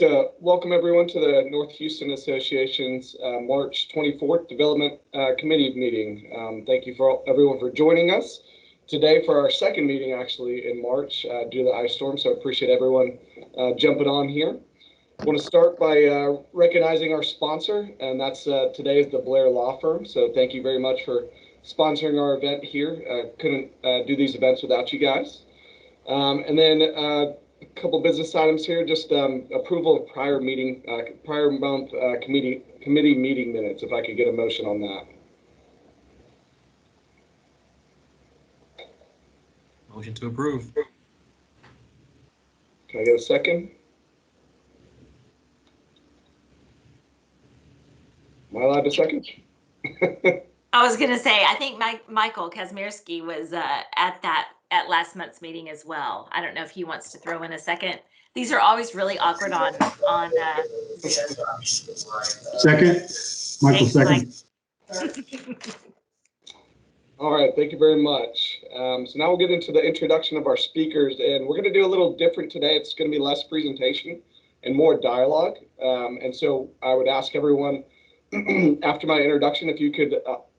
Welcome everyone to the North Houston Association's March 24th Development Committee meeting. Thank you for everyone for joining us today for our second meeting actually in March due to the ice storm, so I appreciate everyone jumping on here. I want to start by recognizing our sponsor, and that's today is the Blair Law Firm, so thank you very much for sponsoring our event here. Couldn't do these events without you guys. And then a couple business items here, just approval of prior month committee meeting minutes, if I could get a motion on that. Motion to approve. Can I get a second? Am I allowed to second? I was going to say, I think Michael Kazmierski was at last month's meeting as well. I don't know if he wants to throw in a second. These are always really awkward on Zoom. Second, Michael second. All right, thank you very much. So now we'll get into the introduction of our speakers, and we're going to do a little different today. It's going to be less presentation and more dialogue. And so I would ask everyone after my introduction, if you could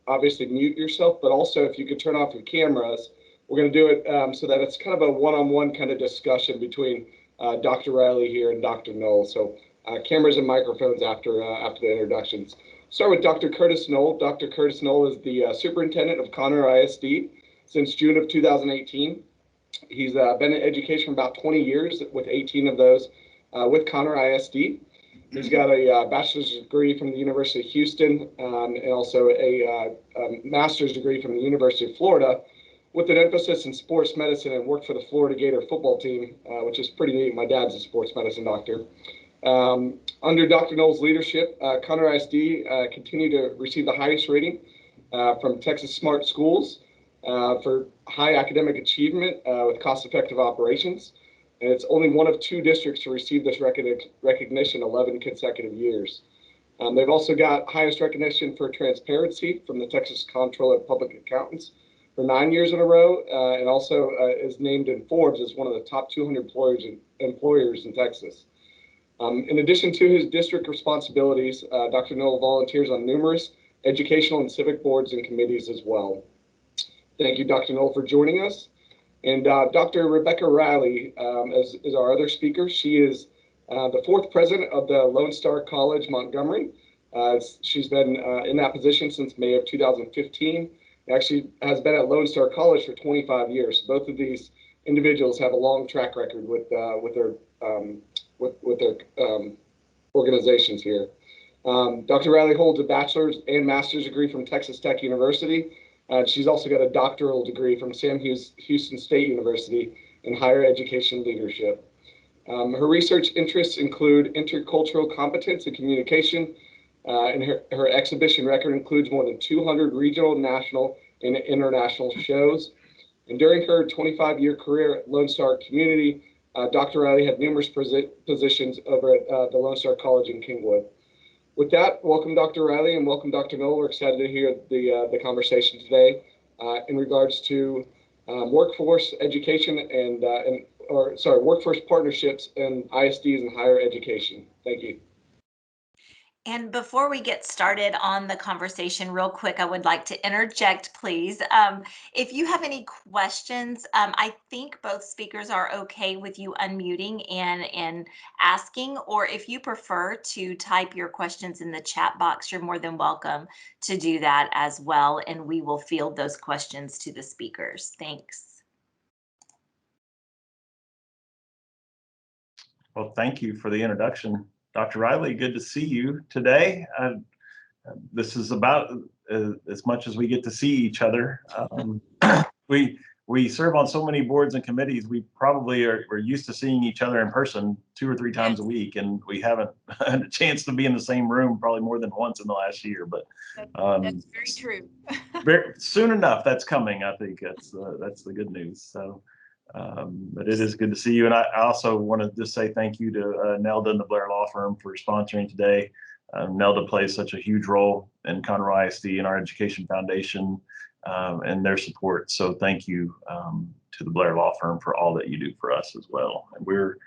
obviously mute yourself, but also if you could turn off your cameras. We're going to do it so that it's kind of a one-on-one kind of discussion between Dr. Riley here and Dr. Knoll. So cameras and microphones after the introductions. Start with Dr. Curtis Knoll. Dr. Curtis Knoll is the superintendent of Conroe ISD since June of 2018. He's been in education for about 20 years, with 18 of those with Conroe ISD. He's got a bachelor's degree from the University of Houston and also a master's degree from the University of Florida, with an emphasis in sports medicine, and worked for the Florida Gator football team, which is pretty neat. My dad's a sports medicine doctor. Under Dr. Knoll's leadership, Conroe ISD continued to receive the highest rating from Texas Smart Schools for high academic achievement with cost-effective operations. And it's only one of 2 districts to receive this recognition 11 consecutive years. They've also got highest recognition for transparency from the Texas Comptroller of Public Accountants for 9 years in a row, and also is named in Forbes as one of the top 200 employers in Texas. In addition to his district responsibilities, Dr. Knoll volunteers on numerous educational and civic boards and committees as well. Thank you, Dr. Knoll, for joining us. And Dr. Rebecca Riley is our other speaker. She is the 4th president of the Lone Star College Montgomery. She's been in that position since May of 2015. Actually has been at Lone Star College for 25 years. Both of these individuals have a long track record with their organizations here. Dr. Riley holds a bachelor's and master's degree from Texas Tech University. She's also got a doctoral degree from Sam Houston State University in higher education leadership. Her research interests include intercultural competence and communication, and her exhibition record includes more than 200 regional, national, and international shows. And during her 25-year career at Lone Star Community, Dr. Riley had numerous positions over at the Lone Star College in Kingwood. With that, welcome Dr. Riley and welcome Dr. Knoll. We're excited to hear the conversation today in regards to workforce education and workforce partnerships and ISDs in higher education. Thank you. And before we get started on the conversation, real quick, I would like to interject, please. If you have any questions, I think both speakers are okay with you unmuting and asking, or if you prefer to type your questions in the chat box, you're more than welcome to do that as well, and we will field those questions to the speakers. Thanks. Well, thank you for the introduction. Dr. Riley, good to see you today. This is about as much as we get to see each other. We serve on so many boards and committees. We probably we're used to seeing each other in person 2 or 3 times a week, and we haven't had a chance to be in the same room probably more than once in the last year. But that's very true. Soon enough, that's coming. I think that's the good news. So. But it is good to see you. And I also want to just say thank you to Nelda and the Blair Law Firm for sponsoring today. Nelda plays such a huge role in Conroe ISD and our education foundation and their support. So thank you to the Blair Law Firm for all that you do for us as well. And we're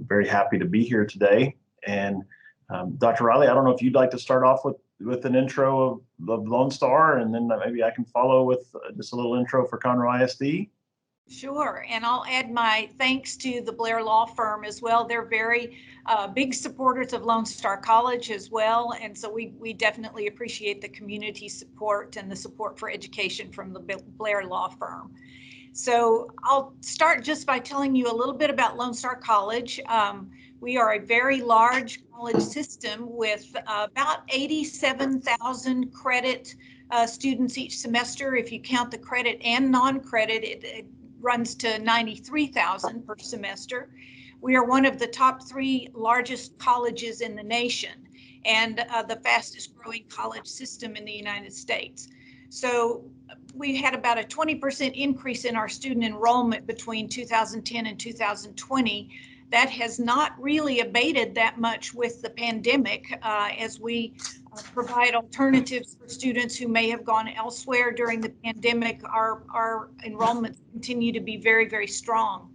very happy to be here today. And Dr. Riley, I don't know if you'd like to start off with an intro of Lone Star, and then maybe I can follow with just a little intro for Conroe ISD. Sure, and I'll add my thanks to the Blair Law Firm as well. They're very big supporters of Lone Star College as well, and so we definitely appreciate the community support and the support for education from the Blair Law Firm. So I'll start just by telling you a little bit about Lone Star College. We are a very large college system with about 87,000 credit students each semester. If you count the credit and non-credit, it runs to 93,000 per semester. We are one of the top 3 largest colleges in the nation and the fastest growing college system in the United States. So we had about a 20% increase in our student enrollment between 2010 and 2020. That has not really abated that much with the pandemic as we provide alternatives for students who may have gone elsewhere during the pandemic. Our enrollments continue to be very, very strong.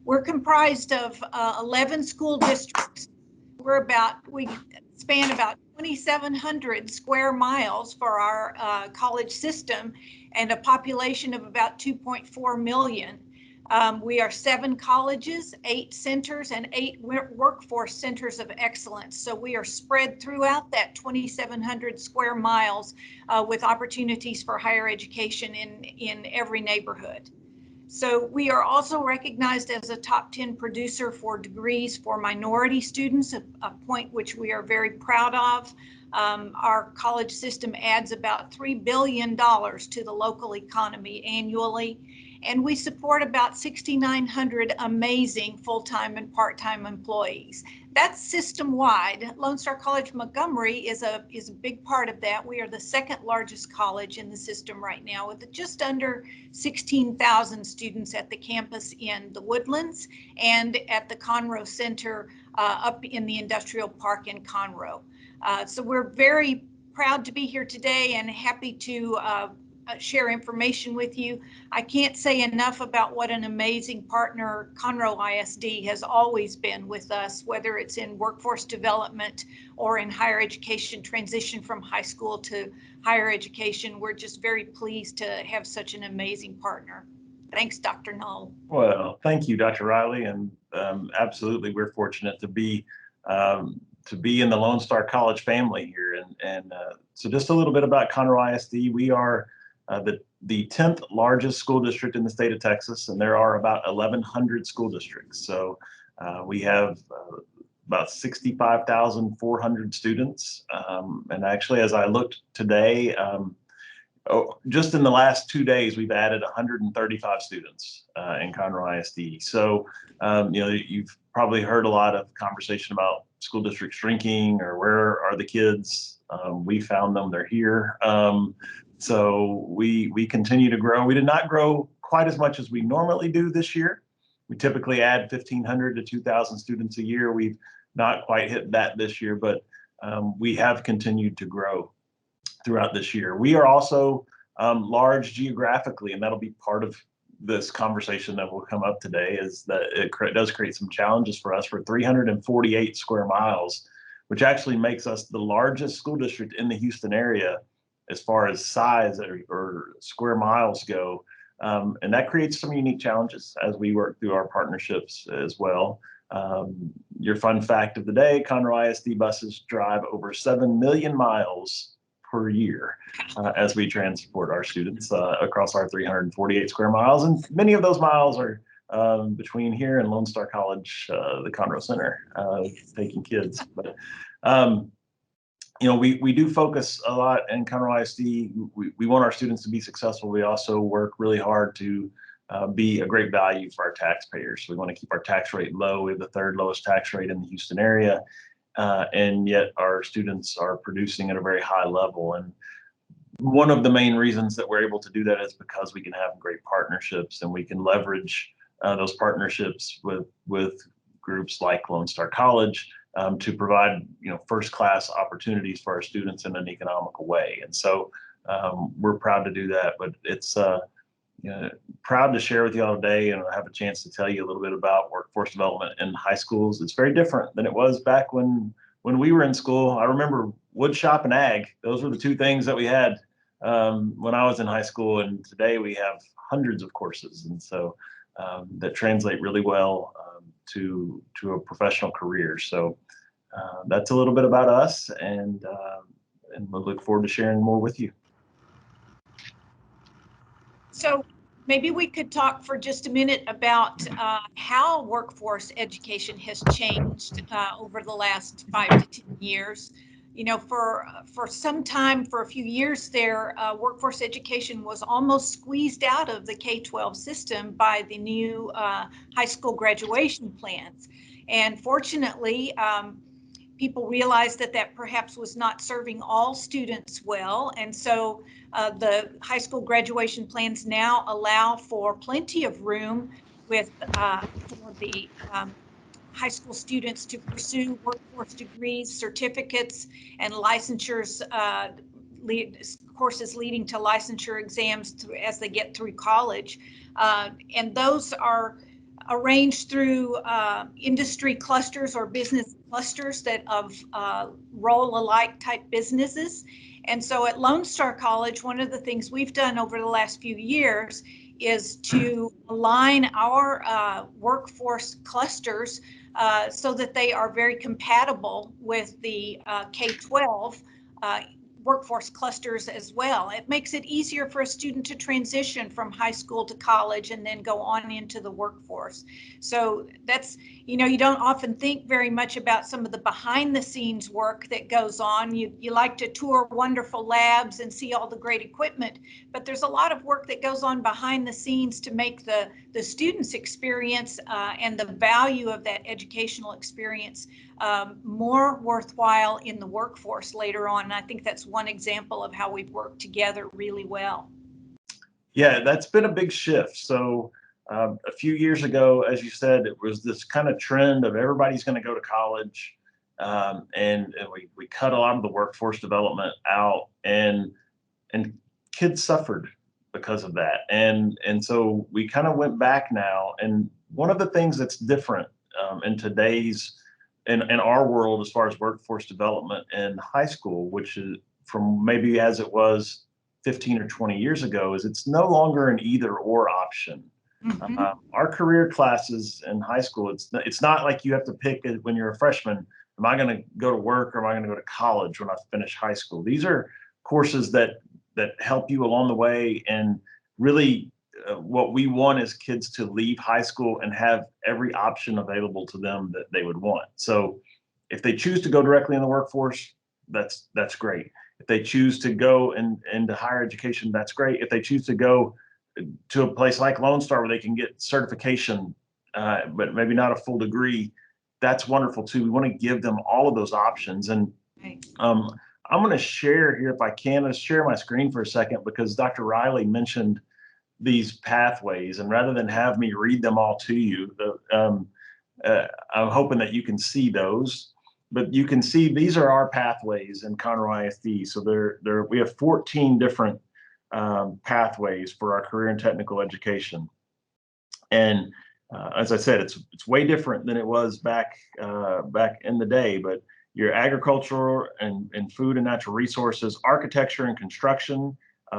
We're comprised of 11 school districts. We span about 2,700 square miles for our college system and a population of about 2.4 million. We are 7 colleges, 8 centers, and 8 workforce centers of excellence. So we are spread throughout that 2,700 square miles with opportunities for higher education in every neighborhood. So we are also recognized as a top 10 producer for degrees for minority students, a point which we are very proud of. Our college system adds about $3 billion to the local economy annually, and we support about 6,900 amazing full-time and part-time employees. That's system-wide. Lone Star College Montgomery is a big part of that. We are the 2nd largest college in the system right now with just under 16,000 students at the campus in the Woodlands and at the Conroe Center up in the Industrial Park in Conroe. So we're very proud to be here today and happy to share information with you. I can't say enough about what an amazing partner Conroe ISD has always been with us, whether it's in workforce development or in higher education transition from high school to higher education. We're just very pleased to have such an amazing partner. Thanks, Dr. Knoll. Well, thank you, Dr. Riley, and absolutely, we're fortunate to be in the Lone Star College family here. And so just a little bit about Conroe ISD. We are the 10th largest school district in the state of Texas, and there are about 1,100 school districts. So we have about 65,400 students. And actually, as I looked today, just in the last 2 days, we've added 135 students in Conroe ISD. So, you've probably heard a lot of conversation about school districts shrinking or where are the kids. We found them, they're here. So we continue to grow. We did not grow quite as much as we normally do this year. We typically add 1,500 to 2,000 students a year. We've not quite hit that this year, but we have continued to grow throughout this year. We are also large geographically, and that'll be part of this conversation that will come up today, is that it does create some challenges for us. For 348 square miles, which actually makes us the largest school district in the Houston area as far as size or square miles go. And that creates some unique challenges as we work through our partnerships as well. Your fun fact of the day, Conroe ISD buses drive over 7 million miles per year as we transport our students across our 348 square miles. And many of those miles are between here and Lone Star College, the Conroe Center, taking kids. But we do focus a lot in Conroe ISD. We want our students to be successful. We also work really hard to be a great value for our taxpayers. So we want to keep our tax rate low. We have the 3rd lowest tax rate in the Houston area, and yet our students are producing at a very high level. And one of the main reasons that we're able to do that is because we can have great partnerships, and we can leverage those partnerships with groups like Lone Star College to provide first-class opportunities for our students in an economical way. And so we're proud to do that. But it's you know, proud to share with you all today and have a chance to tell you a little bit about workforce development in high schools. It's very different than it was back when we were in school. I remember wood shop and ag. Those were the two things that we had when I was in high school, and today we have hundreds of courses, and so that translate really well to a professional career. So that's a little bit about us, and we'll look forward to sharing more with you. So maybe we could talk for just a minute about how workforce education has changed over the last 5 to 10 years. You know, for some time, for a few years there, workforce education was almost squeezed out of the K-12 system by the new high school graduation plans. And fortunately, people realized that perhaps was not serving all students well. And so the high school graduation plans now allow for plenty of room with for the high school students to pursue workforce degrees, certificates, and licensures, courses leading to licensure exams as they get through college. And those are arranged through industry clusters or business clusters that of role-alike type businesses. And so at Lone Star College, one of the things we've done over the last few years is to align our workforce clusters so that they are very compatible with the K-12 workforce clusters as well. It makes it easier for a student to transition from high school to college and then go on into the workforce. So that's, you know, you don't often think very much about some of the behind the scenes work that goes on. You like to tour wonderful labs and see all the great equipment, but there's a lot of work that goes on behind the scenes to make the students' experience and the value of that educational experience more worthwhile in the workforce later on. And I think that's one example of how we've worked together really well. Yeah, that's been a big shift. So a few years ago, as you said, it was this kind of trend of everybody's going to go to college, and we cut a lot of the workforce development out, and kids suffered because of that. And so we kind of went back now. And one of the things that's different in today's in our world as far as workforce development in high school, which is from maybe as it was 15 or 20 years ago, is it's no longer an either or option. Mm-hmm. Our career classes in high school, it's not like you have to pick it when you're a freshman. Am I going to go to work or am I going to go to college when I finish high school? These are courses that help you along the way, and really what we want is kids to leave high school and have every option available to them that they would want. So if they choose to go directly in the workforce, that's great. If they choose to go into higher education, that's great. If they choose to go to a place like Lone Star where they can get certification, but maybe not a full degree, that's wonderful too. We want to give them all of those options. And I'm going to share here, if I can, let's share my screen for a second, because Dr. Riley mentioned these pathways, and rather than have me read them all to you, I'm hoping that you can see those. But you can see these are our pathways in Conroe ISD. So we have 14 different pathways for our career and technical education. And as I said, it's way different than it was back in the day. But your agricultural and food and natural resources, architecture and construction,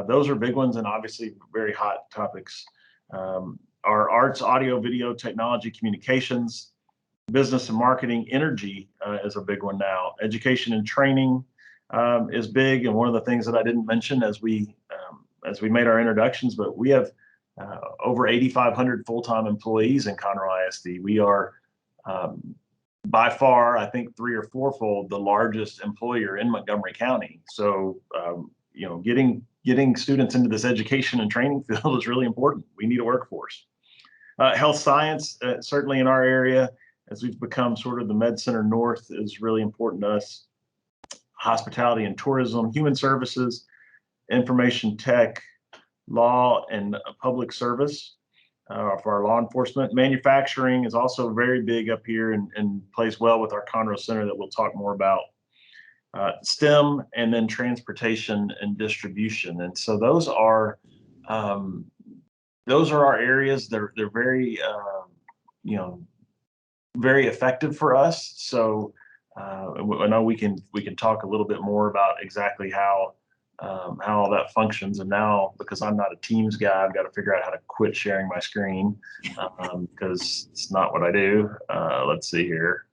those are big ones and obviously very hot topics. Our arts, audio, video, technology, communications, business and marketing, energy is a big one now. Education and training is big, and one of the things that I didn't mention as we made our introductions, but we have over 8,500 full-time employees in Conroe ISD. We are by far, I think, 3 or 4-fold the largest employer in Montgomery County. So you know, getting students into this education and training field is really important. We need a workforce. Health science, certainly in our area, as we've become sort of the Med Center North, is really important to us. Hospitality and tourism, human services, information tech, law and public service for our law enforcement. Manufacturing is also very big up here and plays well with our Conroe Center that we'll talk more about. STEM, and then transportation and distribution. And so those are those are our areas. They're very, you know, very effective for us. So I know we can talk a little bit more about exactly how all that functions. And now, because I'm not a Teams guy, I've got to figure out how to quit sharing my screen because it's not what I do. Let's see here.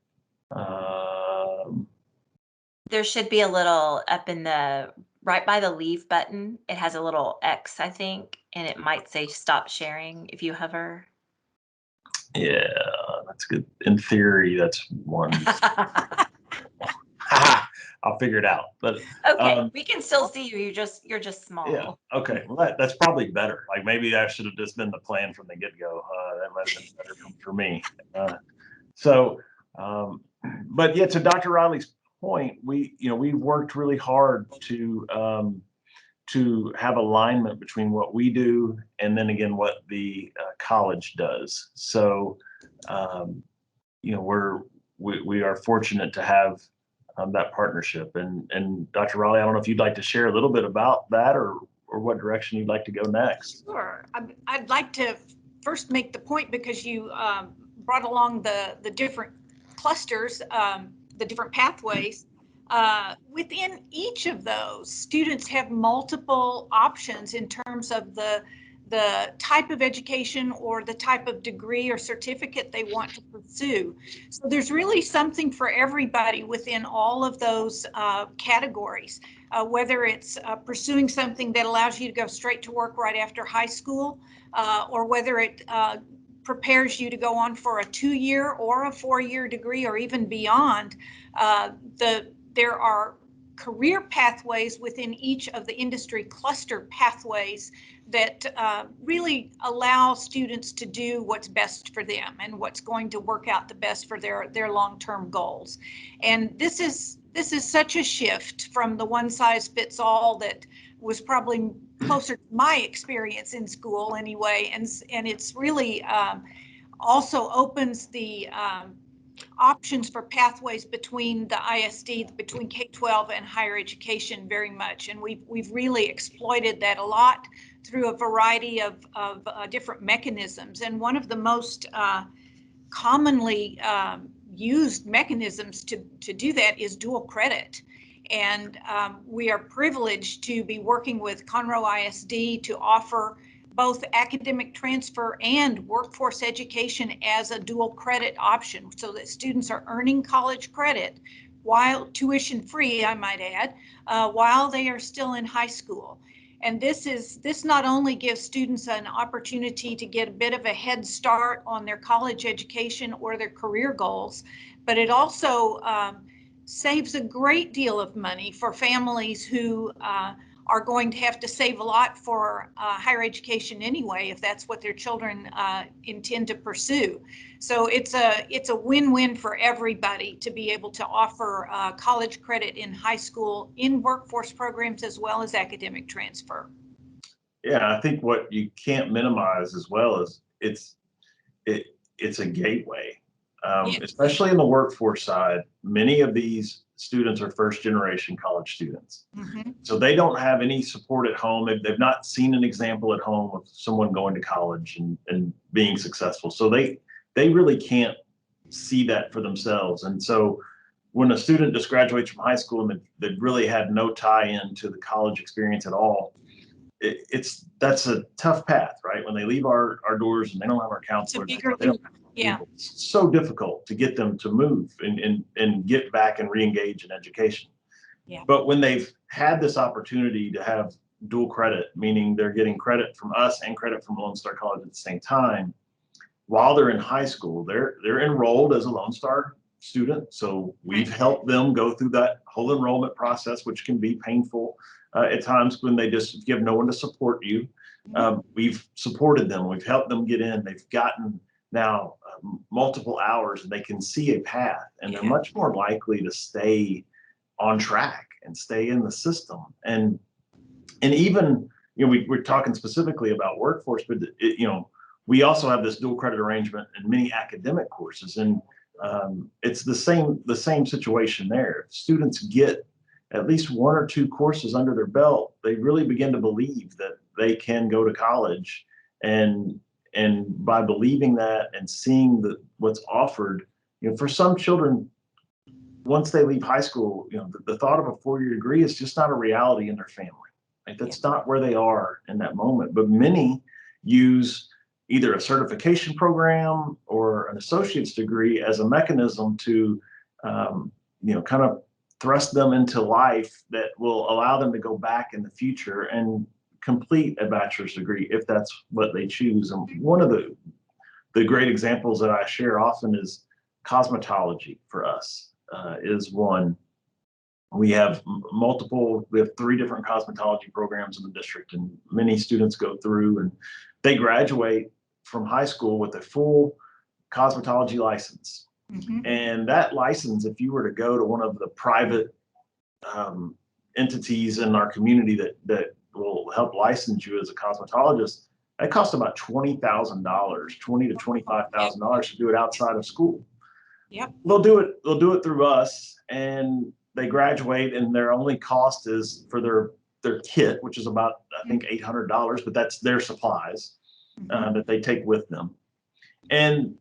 There should be a little up in the right by the leave button. It has a little X, I think, and it might say stop sharing if you hover. Yeah, that's good. In theory, that's one. I'll figure it out. But Okay, we can still see you. You're just small. yeah, okay. Well, that's probably better. Like maybe that should have just been the plan from the get-go. That might have been better for me. So, but yeah, to Dr. Riley's point, we've worked really hard to have alignment between what we do and then again what the college does. So, we are fortunate to have that partnership. And Dr. Riley, I don't know if you'd like to share a little bit about that or what direction you'd like to go next. Sure. I'd like to first make the point, because you brought along the different clusters, the different pathways. Within each of those, students have multiple options in terms of the type of education or the type of degree or certificate they want to pursue. So there's really something for everybody within all of those categories, whether it's pursuing something that allows you to go straight to work right after high school, or whether it prepares you to go on for a 2-year or a 4-year degree or even beyond. There are career pathways within each of the industry cluster pathways that really allow students to do what's best for them and what's going to work out the best for their long-term goals. And this is such a shift from the one size fits all that was probably closer to my experience in school anyway. And it's really also opens the options for pathways between the ISD, between K-12 and higher education very much. And we've really exploited that a lot through a variety of different mechanisms. And one of the most commonly used mechanisms to do that is dual credit. And we are privileged to be working with Conroe ISD to offer both academic transfer and workforce education as a dual credit option, so that students are earning college credit while tuition free, I might add, while they are still in high school. And this not only gives students an opportunity to get a bit of a head start on their college education or their career goals, but it also saves a great deal of money for families who are going to have to save a lot for higher education anyway, if that's what their children intend to pursue. So it's a win-win for everybody to be able to offer college credit in high school, in workforce programs, as well as academic transfer. Yeah, I think what you can't minimize as well is it's a gateway. Yes. Especially in the workforce side, many of these students are first generation college students. Mm-hmm. So they don't have any support at home. They've not seen an example at home of someone going to college and being successful. So they really can't see that for themselves. And so when a student just graduates from high school and they've really had no tie-in to the college experience at all, that's a tough path, right? When they leave our doors and they don't have our counselors, Yeah. it's so difficult to get them to move and get back and re-engage in education. Yeah. But when they've had this opportunity to have dual credit, meaning they're getting credit from us and credit from Lone Star College at the same time, while they're in high school, they're enrolled as a Lone Star student. So we've helped them go through that whole enrollment process, which can be painful at times when they just give no one to support you. We've supported them. We've helped them get in. They've gotten now multiple hours and they can see a path, and they're much more likely to stay on track and stay in the system. And even, we're talking specifically about workforce, but we also have this dual credit arrangement in many academic courses, and it's the same situation there. If students get at least 1 or 2 courses under their belt, they really begin to believe that they can go to college And by believing that and seeing what's offered, for some children, once they leave high school, the thought of a 4-year degree is just not a reality in their family. Like, that's not where they are in that moment. But many use either a certification program or an associate's degree as a mechanism to, kind of thrust them into life that will allow them to go back in the future and complete a bachelor's degree if that's what they choose. And one of the great examples that I share often is cosmetology for us is one. We have 3 different cosmetology programs in the district, and many students go through and they graduate from high school with a full cosmetology license. And that license, if you were to go to one of the private entities in our community that will help license you as a cosmetologist, that costs about $20,000, $20,000 to $25,000 to do it outside of school. Yep. They'll do it through us, and they graduate, and their only cost is for their kit, which is about, I think, $800, but that's their supplies that they take with them. And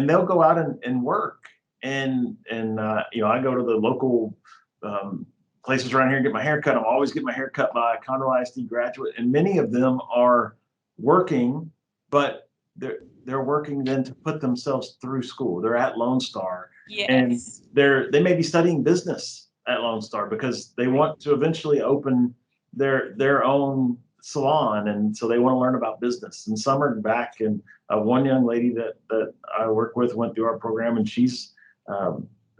they'll go out and work. And I go to the local places around here and get my hair cut. I'm always getting my hair cut by a Conroe ISD graduate, and many of them are working, but they're working then to put themselves through school. They're at Lone Star, and they may be studying business at Lone Star because they want to eventually open their own salon, and so they want to learn about business. And some are back, and one young lady that I work with went through our program, and she's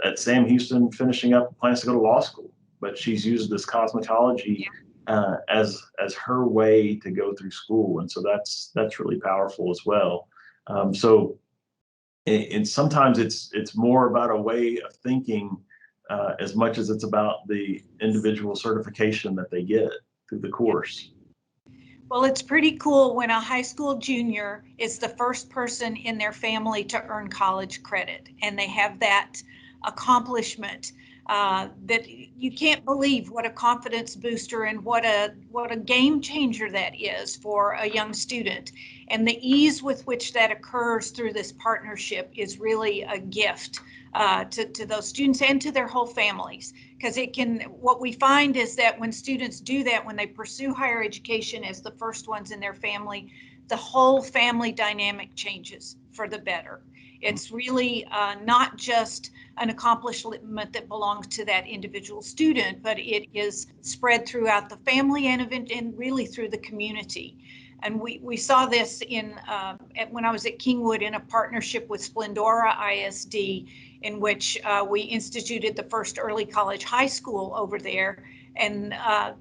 at Sam Houston finishing up, plans to go to law school, but she's used this cosmetology as her way to go through school. And so that's really powerful as well. And sometimes it's more about a way of thinking as much as it's about the individual certification that they get through the course. Well, it's pretty cool when a high school junior is the first person in their family to earn college credit, and they have that accomplishment that you can't believe what a confidence booster and what a game changer that is for a young student. And the ease with which that occurs through this partnership is really a gift to those students and to their whole families. Because what we find is that when students do that, when they pursue higher education as the first ones in their family, the whole family dynamic changes for the better. It's really not just an accomplishment that belongs to that individual student, but it is spread throughout the family and really through the community. And we saw this when I was at Kingwood in a partnership with Splendora ISD, in which we instituted the first early college high school over there. And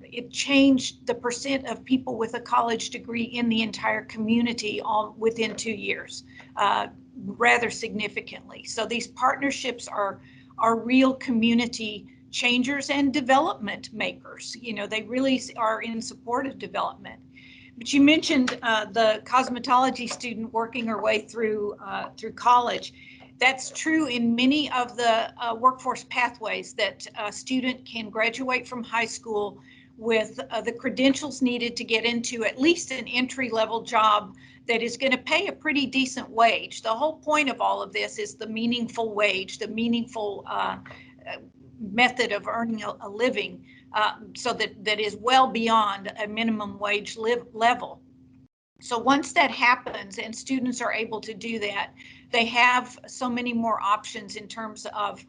it changed the percent of people with a college degree in the entire community all within 2 years, rather significantly. So these partnerships are real community changers and development makers. They really are in support of development. But you mentioned the cosmetology student working her way through college. That's true in many of the workforce pathways, that a student can graduate from high school with the credentials needed to get into at least an entry-level job that is going to pay a pretty decent wage. The whole point of all of this is the meaningful wage, the meaningful method of earning a living, so that is well beyond a minimum wage level. So once that happens and students are able to do that, they have so many more options in terms of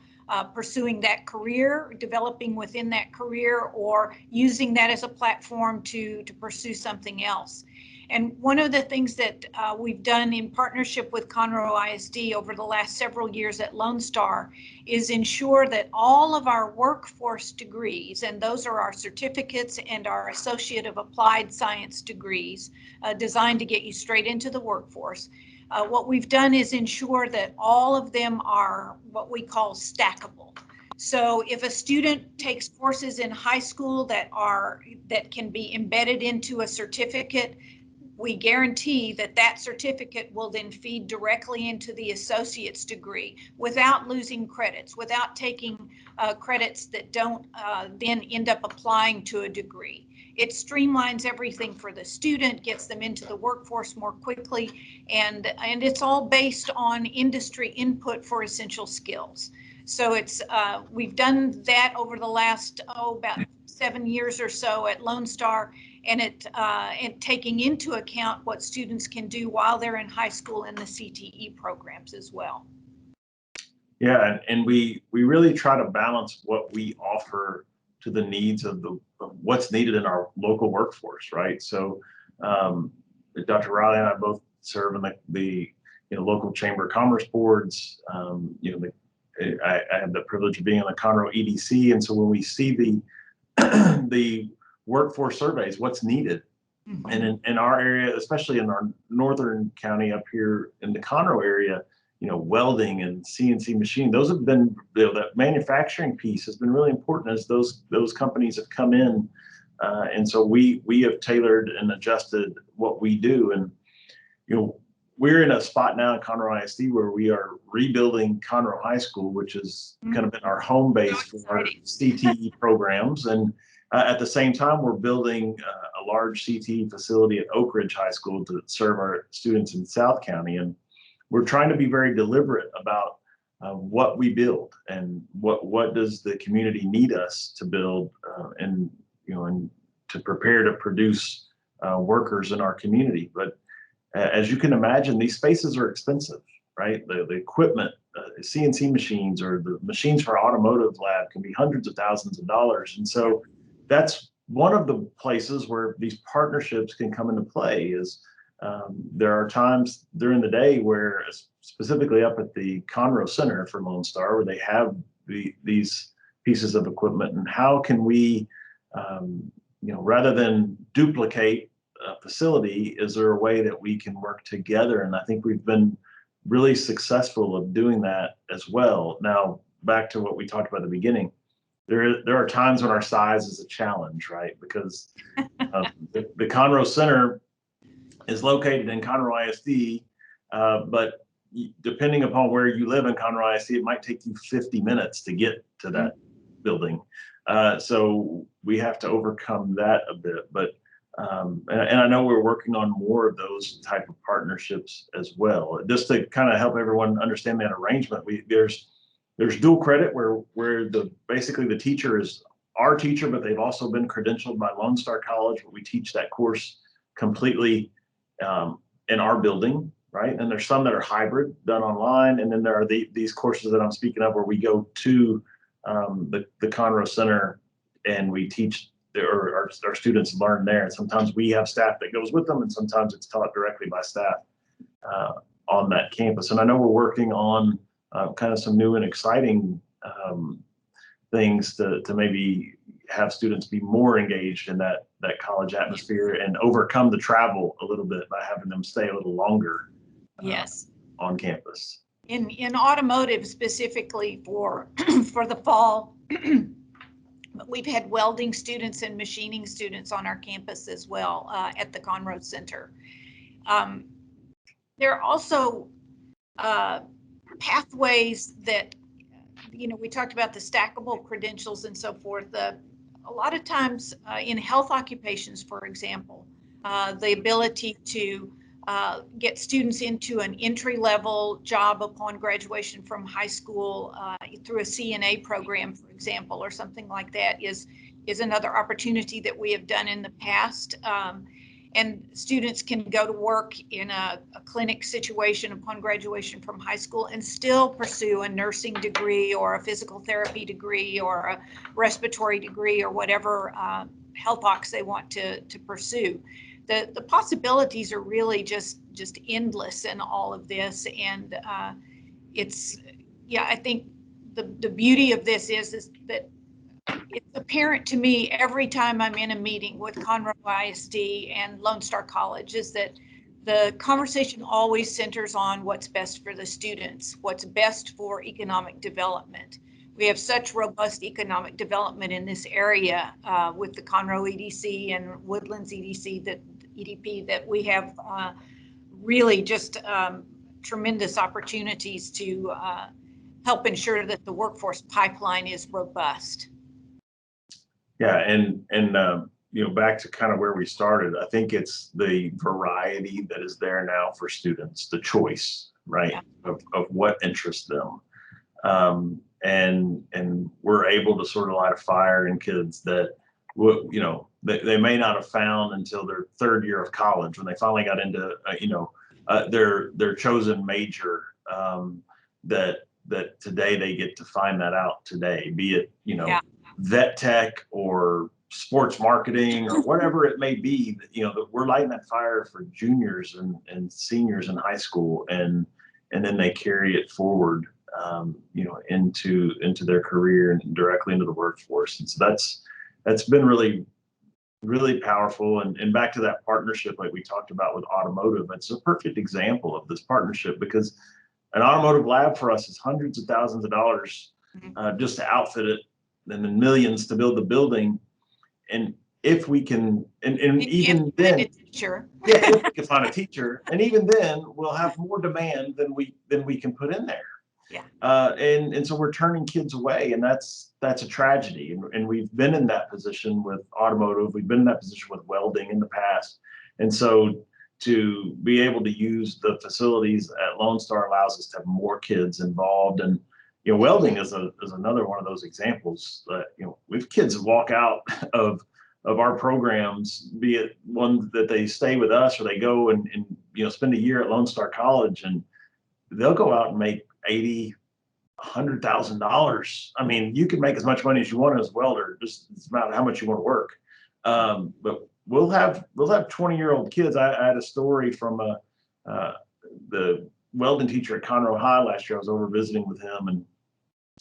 pursuing that career, developing within that career, or using that as a platform to pursue something else. And one of the things that we've done in partnership with Conroe ISD over the last several years at Lone Star is ensure that all of our workforce degrees, and those are our certificates and our Associate of Applied Science degrees, designed to get you straight into the workforce. What we've done is ensure that all of them are what we call stackable. So if a student takes courses in high school that can be embedded into a certificate, we guarantee that certificate will then feed directly into the associate's degree without losing credits, without taking credits that don't then end up applying to a degree. It streamlines everything for the student, gets them into the workforce more quickly, and it's all based on industry input for essential skills. So it's we've done that over the last about 7 years or so at Lone Star, and it taking into account what students can do while they're in high school in the CTE programs as well. Yeah, and we really try to balance what we offer to the needs of what's needed in our local workforce, right? So Dr. Riley and I both serve in the local chamber of commerce boards. I have the privilege of being on the Conroe EDC, and so when we see the workforce surveys, what's needed, and in our area, especially in our northern county up here in the Conroe area, welding and CNC machining, those have been, that manufacturing piece has been really important as those companies have come in. And so we have tailored and adjusted what we do. And, we're in a spot now in Conroe ISD where we are rebuilding Conroe High School, which has kind of been our home base for our CTE programs. And at the same time, we're building a large CTE facility at Oak Ridge High School to serve our students in South County. And we're trying to be very deliberate about what we build and what does the community need us to build, and to prepare to produce workers in our community. But as you can imagine, these spaces are expensive, right? The equipment, CNC machines or the machines for automotive lab can be hundreds of thousands of dollars. And so that's one of the places where these partnerships can come into play. Is there are times during the day where, specifically up at the Conroe Center for Lone Star, where they have these pieces of equipment, and how can we, rather than duplicate a facility, is there a way that we can work together? And I think we've been really successful of doing that as well. Now, back to what we talked about at the beginning, there are times when our size is a challenge, right? Because the Conroe Center is located in Conroe ISD, but depending upon where you live in Conroe ISD, it might take you 50 minutes to get to that building. So we have to overcome that a bit. But and I know we're working on more of those type of partnerships as well. Just to kind of help everyone understand that arrangement, there's dual credit where basically the teacher is our teacher, but they've also been credentialed by Lone Star College, where we teach that course completely in our building, right? And there's some that are hybrid, done online, and then there are these courses that I'm speaking of where we go to the Conroe Center and we teach, or our students learn there. And sometimes we have staff that goes with them, and sometimes it's taught directly by staff on that campus. And I know we're working on kind of some new and exciting things to maybe have students be more engaged in that college atmosphere and overcome the travel a little bit by having them stay a little longer on campus. In automotive specifically for the fall, we've had welding students and machining students on our campus as well at the Conroe Center. There are also pathways that, we talked about the stackable credentials and so forth. A lot of times in health occupations, for example, the ability to get students into an entry-level job upon graduation from high school through a CNA program, for example, or something like that is another opportunity that we have done in the past. And students can go to work in a clinic situation upon graduation from high school and still pursue a nursing degree or a physical therapy degree or a respiratory degree or whatever health ocs they want to pursue. The possibilities are really just endless in all of this. And I think the beauty of this is that it's apparent to me every time I'm in a meeting with Conroe ISD and Lone Star College is that the conversation always centers on what's best for the students, what's best for economic development. We have such robust economic development in this area with the Conroe EDC and Woodlands EDP that we have really just tremendous opportunities to help ensure that the workforce pipeline is robust. Yeah, and you know, back to kind of where we started, I think it's the variety that is there now for students, the choice, right, Yeah. of what interests them. And we're able to sort of light a fire in kids that, you know, they may not have found until their third year of college when they finally got into, you know, their chosen major, that today they get to find that out today, be it, you know, Yeah. vet tech or sports marketing or whatever it may be. That, you know, that we're lighting that fire for juniors and seniors in high school, and then they carry it forward, you know, into their career and directly into the workforce. And so that's been really powerful. And back to that partnership like we talked about with automotive, it's a perfect example of this partnership, because an automotive lab for us is hundreds of thousands of dollars just to outfit it, and then millions to build the building. And if we can, and even then, Sure. yeah, if we can find a teacher, and even then we'll have more demand than we can put in there. Yeah. And so we're turning kids away, and that's a tragedy. And we've been in that position with automotive. We've been in that position with welding in the past. And so to be able to use the facilities at Lone Star allows us to have more kids involved. And you know, welding is another one of those examples that, you know, we have kids walk out of our programs, be it one that they stay with us or they go and you know, spend a year at Lone Star College, and they'll go out and make $100,000. I mean, you can make as much money as you want as a welder, just it's about how much you want to work. But we'll have 20-year-old kids. I had a story from the welding teacher at Conroe High last year. I was over visiting with him, and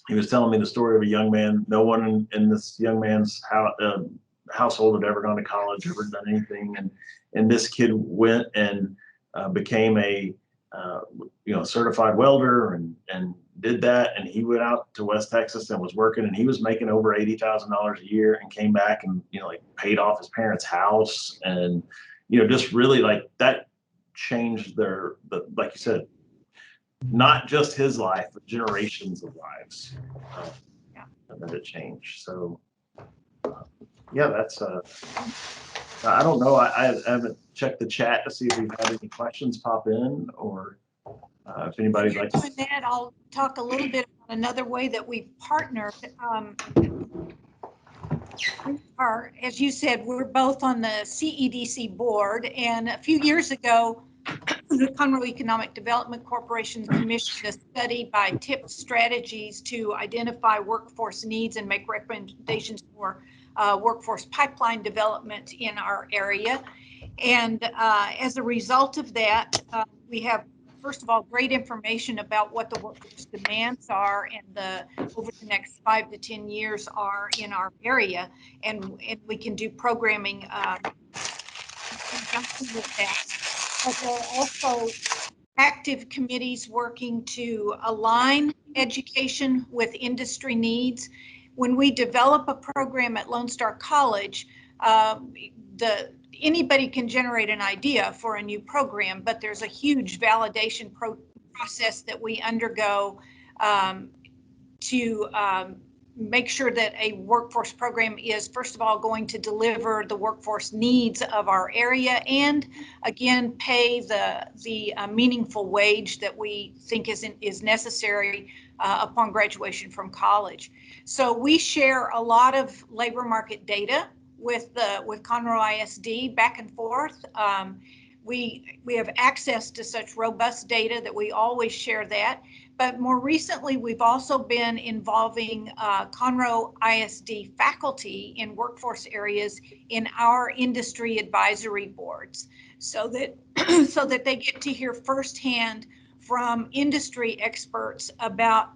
he was telling me the story of a young man. No one in this young man's household had ever gone to college, ever done anything, and this kid went and became a you know, certified welder and did that. And he went out to West Texas and was working, and he was making over $80,000 a year, and came back and, you know, like paid off his parents' house, and, you know, just really like that changed like you said, not just his life, but generations of lives that it changed. So yeah, that's I don't know. I haven't checked the chat to see if we've had any questions pop in, or if anybody'd like to. Doing that, I'll talk a little bit about another way that we've partnered. We are, as you said, we're both on the CEDC board, and a few years ago, the Conroe Economic Development Corporation commissioned a study by TIP Strategies to identify workforce needs and make recommendations for workforce pipeline development in our area. And as a result of that, we have, first of all, great information about what the workforce demands are and over the next 5 to 10 years are in our area. And we can do programming in conjunction with that. But there are also active committees working to align education with industry needs. When we develop a program at Lone Star College, anybody can generate an idea for a new program, but there's a huge validation process that we undergo to make sure that a workforce program is, first of all, going to deliver the workforce needs of our area, and again, pay the meaningful wage that we think is necessary upon graduation from college. So we share a lot of labor market data with Conroe ISD back and forth. We have access to such robust data that we always share that. But more recently, we've also been involving Conroe ISD faculty in workforce areas in our industry advisory boards, so that they get to hear firsthand from industry experts about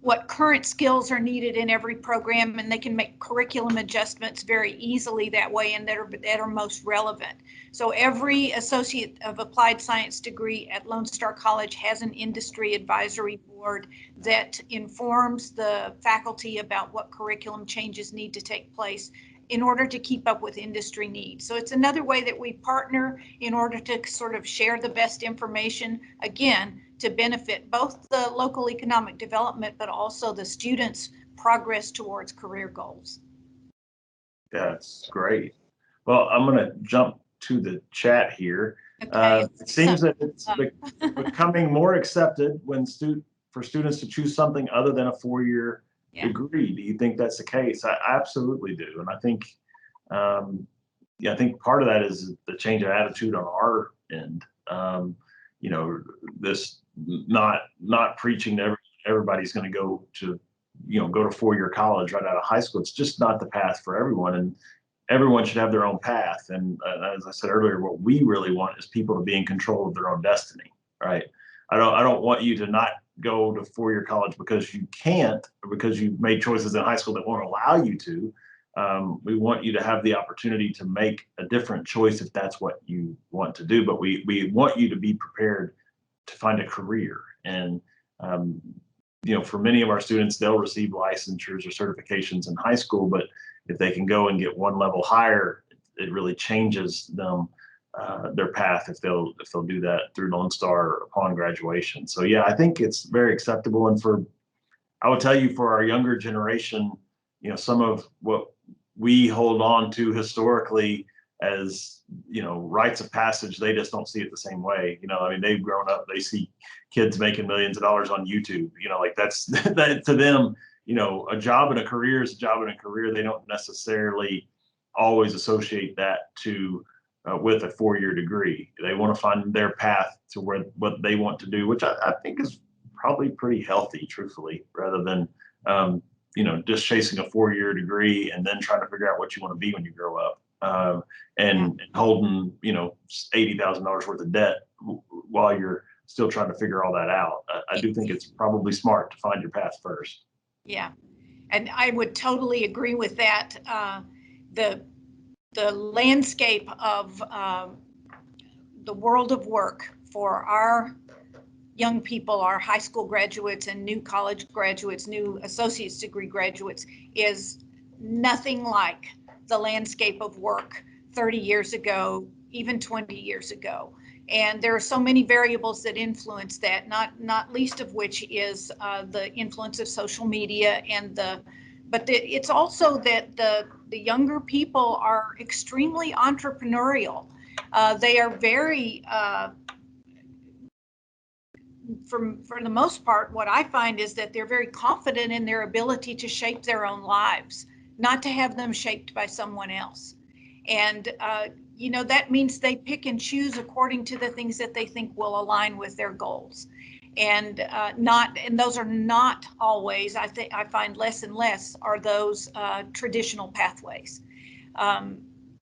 what current skills are needed in every program, and they can make curriculum adjustments very easily that way, and that are most relevant. So every Associate of Applied Science degree at Lone Star College has an industry advisory board that informs the faculty about what curriculum changes need to take place in order to keep up with industry needs. So it's another way that we partner in order to sort of share the best information, again, to benefit both the local economic development, but also the students' progress towards career goals. That's great. Well, I'm going to jump to the chat here. Okay. It seems that it's becoming more accepted for students to choose something other than a four-year degree. Do you think that's the case? I absolutely do. And I think, I think part of that is the change of attitude on our end. You know, this not preaching to everybody's going to go to, go to four-year college right out of high school. It's just not the path for everyone. And everyone should have their own path. And as I said earlier, what we really want is people to be in control of their own destiny, right? I don't want you to not go to four-year college because you can't, or because you made choices in high school that won't allow you to. We want you to have the opportunity to make a different choice if that's what you want to do. But we want you to be prepared to find a career. And for many of our students, they'll receive licensures or certifications in high school, but if they can go and get one level higher, it really changes them, their path if they'll do that through Lone Star upon graduation. So yeah, I think it's very acceptable. And I would tell you, for our younger generation, some of what we hold on to historically as, rites of passage, they just don't see it the same way. I mean, they've grown up, they see kids making millions of dollars on YouTube, like that's that to them. A job and a career is a job and a career. They don't necessarily always associate that to with a four-year degree. They want to find their path to what they want to do, which I think is probably pretty healthy, truthfully, rather than just chasing a four-year degree and then trying to figure out what you want to be when you grow up, and holding $80,000 worth of debt while you're still trying to figure all that out. I do think it's probably smart to find your path first. Yeah, and I would totally agree with that. The landscape of the world of work for our young people, our high school graduates and new college graduates, new associate's degree graduates, is nothing like the landscape of work 30 years ago, even 20 years ago. And there are so many variables that influence that, not least of which is the influence of social media but it's also that the younger people are extremely entrepreneurial. They are very, for the most part, what I find is that they're very confident in their ability to shape their own lives, not to have them shaped by someone else. And that means they pick and choose according to the things that they think will align with their goals. And those are not always, I find less and less are those traditional pathways.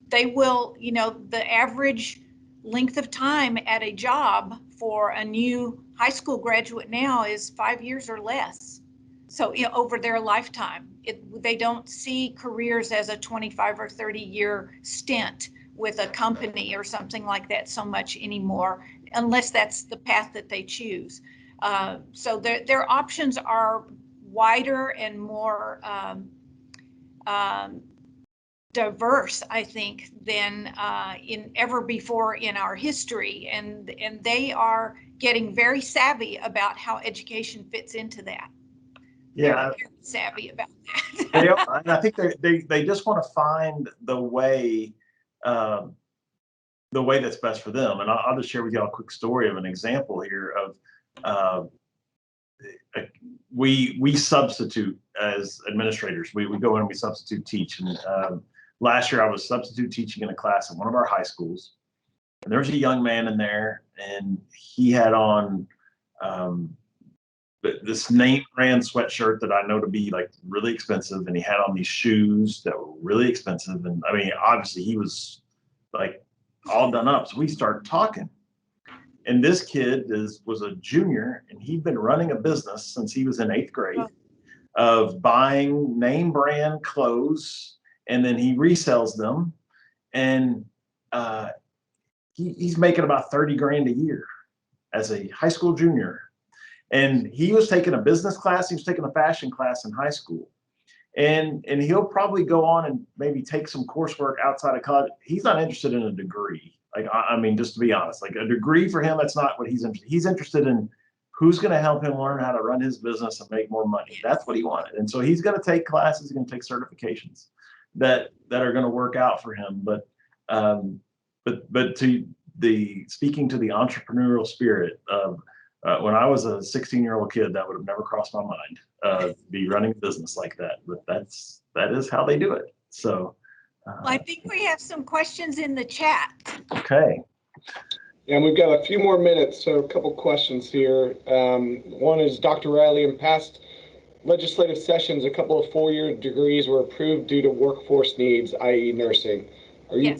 They will, the average length of time at a job for a new high school graduate now is 5 years or less. So over their lifetime, they don't see careers as a 25 or 30 year stint with a company or something like that so much anymore, unless that's the path that they choose. So their options are wider and more diverse, I think, than in ever before in our history, and they are getting very savvy about how education fits into that. Yeah, very savvy about that. they are, and I think they just want to find the way that's best for them. And I'll just share with you a quick story of an example here of we substitute as administrators. We go in and we substitute teach. And last year I was substitute teaching in a class at one of our high schools, and there was a young man in there, and he had on this name brand sweatshirt that I know to be like really expensive, and he had on these shoes that were really expensive. And I mean, obviously he was like all done up. So we started talking, and this kid was a junior, and he'd been running a business since he was in 8th grade of buying name brand clothes, and then he resells them, and he's making about 30 grand a year as a high school junior. And he was taking a business class, he was taking a fashion class in high school. And he'll probably go on and maybe take some coursework outside of college. He's not interested in a degree. Like, I mean, just to be honest, like a degree for him, that's not what he's interested in. He's interested in who's going to help him learn how to run his business and make more money. That's what he wanted. And so he's going to take classes, he's going to take certifications that are going to work out for him. But to the speaking to the entrepreneurial spirit of when I was a 16-year-old kid, that would have never crossed my mind to be running a business like that. But that is how they do it. So I think we have some questions in the chat. okay. And we've got a few more minutes, so a couple questions here. One is, Dr. Riley, in past legislative sessions, a couple of 4-year degrees were approved due to workforce needs, i.e. nursing. Are you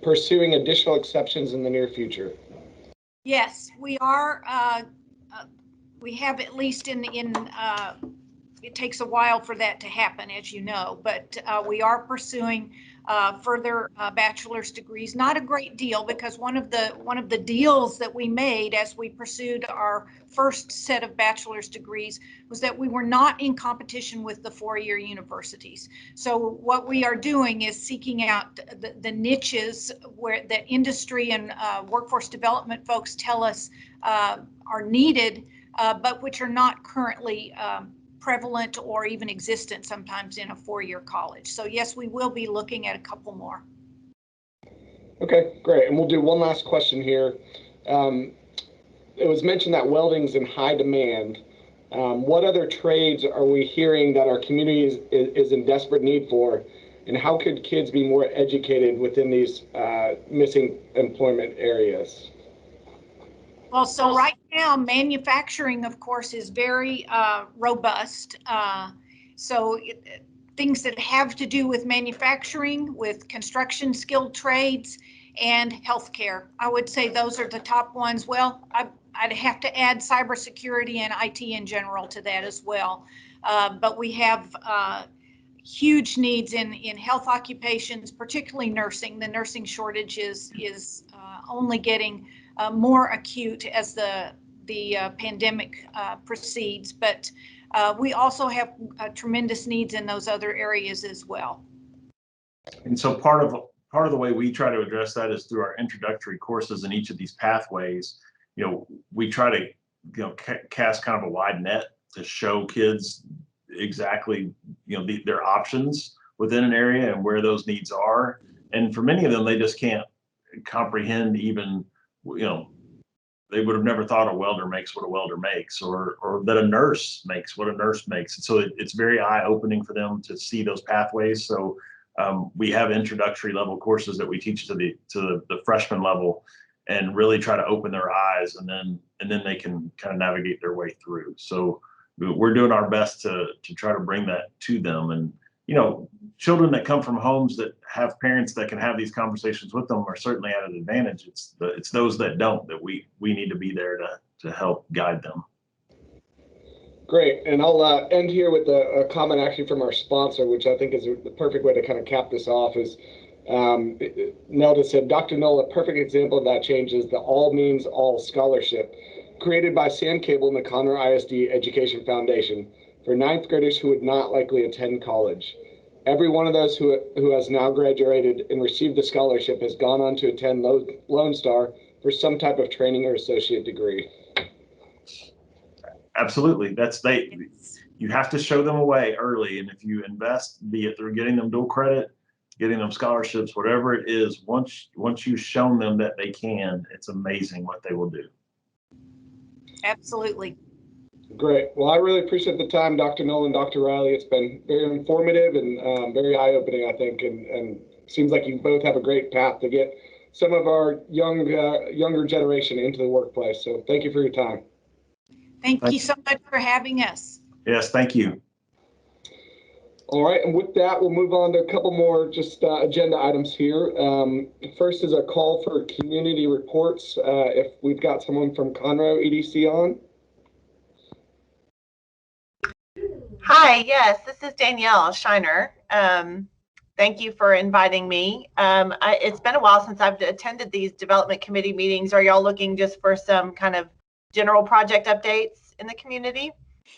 pursuing additional exceptions in the near future? Yes, we are. We have, at least in it takes a while for that to happen, as you know, but we are pursuing further bachelor's degrees. Not a great deal, because one of the deals that we made as we pursued our first set of bachelor's degrees was that we were not in competition with the 4-year universities. So what we are doing is seeking out the niches where the industry and workforce development folks tell us are needed, but which are not currently prevalent or even existent sometimes in a 4-year college. So yes, we will be looking at a couple more. Okay, great. And we'll do one last question here. It was mentioned that welding's in high demand. What other trades are we hearing that our community is in desperate need for? And how could kids be more educated within these missing employment areas? Well, so right now, manufacturing, of course, is very robust. Things that have to do with manufacturing, with construction skilled trades, and healthcare. I would say those are the top ones. Well, I'd have to add cybersecurity and IT in general to that as well. But we have huge needs in health occupations, particularly nursing. The nursing shortage is only getting more acute as the pandemic proceeds, but we also have tremendous needs in those other areas as well. And so part of the way we try to address that is through our introductory courses in each of these pathways. We try to cast kind of a wide net to show kids exactly their options within an area and where those needs are. And for many of them, they just can't comprehend even, they would have never thought a welder makes what a welder makes, or that a nurse makes what a nurse makes. And so it's very eye-opening for them to see those pathways. So we have introductory level courses that we teach to the freshman level, and really try to open their eyes, and then they can kind of navigate their way through. So we're doing our best to try to bring that to them. And children that come from homes that have parents that can have these conversations with them are certainly at an advantage. It's those that don't that we need to be there to help guide them. Great. And I'll end here with a comment actually from our sponsor, which I think is the perfect way to kind of cap this off. Is Nelda said, Dr. Knoll, a perfect example of that change is the All Means All Scholarship, created by Sam Cable and the Conroe ISD Education Foundation for 9th graders who would not likely attend college. Every one of those who has now graduated and received the scholarship has gone on to attend Lone Star for some type of training or associate degree. Absolutely. You have to show them a way early. And if you invest, be it through getting them dual credit, getting them scholarships, whatever it is, once you've shown them that they can, it's amazing what they will do. Absolutely. Great. Well, I really appreciate the time, Dr. Nolan, Dr. Riley. It's been very informative and very eye-opening, I think, and seems like you both have a great path to get some of our younger generation into the workplace. So thank you for your time. Thank you so much for having us. Yes, thank you. All right, and with that, we'll move on to a couple more just agenda items here. First is a call for community reports. If we've got someone from Conroe EDC on. Hi, yes, this is Danielle Shiner. Thank you for inviting me. It's been a while since I've attended these development committee meetings. Are y'all looking just for some kind of general project updates in the community?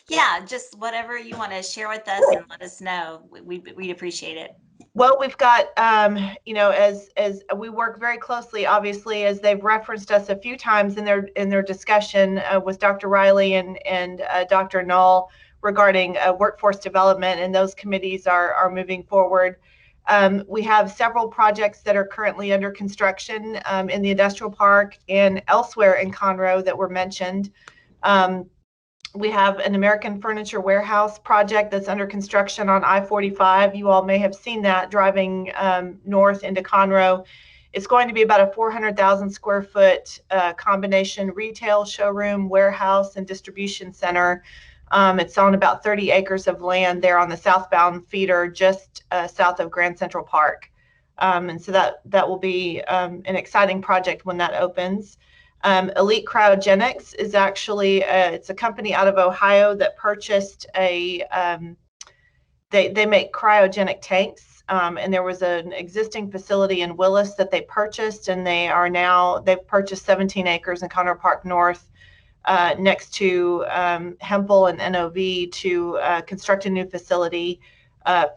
Yeah, just whatever you want to share with us and let us know. We'd appreciate it. Well, we've got, as we work very closely, obviously, as they've referenced us a few times in their discussion with Dr. Riley and Dr. Null regarding workforce development, and those committees are moving forward. We have several projects that are currently under construction in the industrial park and elsewhere in Conroe that were mentioned. We have an American Furniture Warehouse project that's under construction on I-45. You all may have seen that driving north into Conroe. It's going to be about a 400,000 square foot combination retail, showroom, warehouse, and distribution center. It's on about 30 acres of land there on the southbound feeder just south of Grand Central Park. And so that will be an exciting project when that opens. Elite Cryogenics is actually it's a company out of Ohio that purchased they make cryogenic tanks, and there was an existing facility in Willis that they purchased, and they've purchased 17 acres in Conroe Park North next to Hempel and NOV to construct a new facility